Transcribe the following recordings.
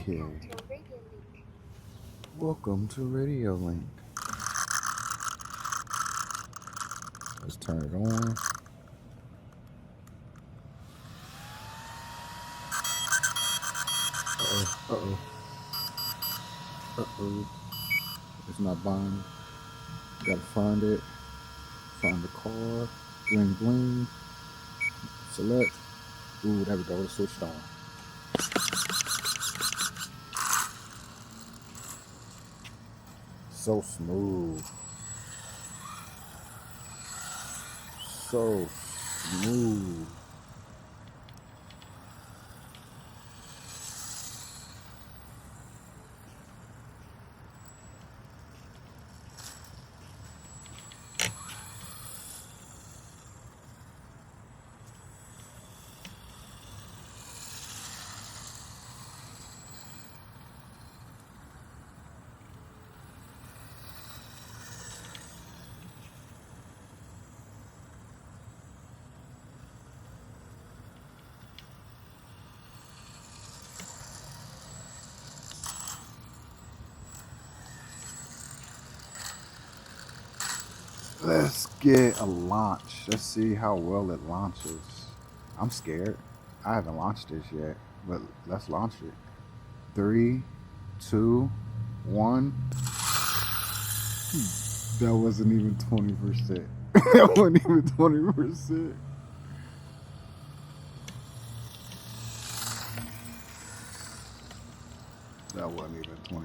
Okay. Welcome to Radiolink. Let's turn it on. Uh-oh. It's not buying. Gotta find it. Find the car. Bling bling. Select. Ooh, there we go. It's switched on. So smooth. So smooth. Let's get a launch. Let's see how well it launches. I'm scared. I haven't launched this yet, but let's launch it. 3, 2, 1. That wasn't even 20%. That wasn't even 20%. That wasn't even 20%.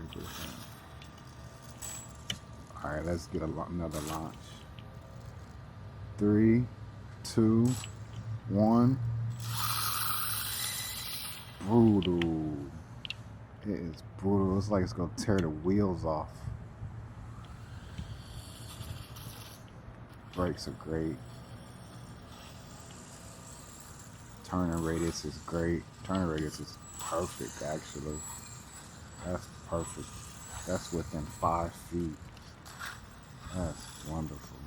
All right, let's get another launch. 3, 2, 1. Brutal. It is brutal. It's like it's gonna tear the wheels off. Brakes are great. Turning radius is great. Turning radius is perfect, actually. That's perfect. That's within 5 feet. That's wonderful.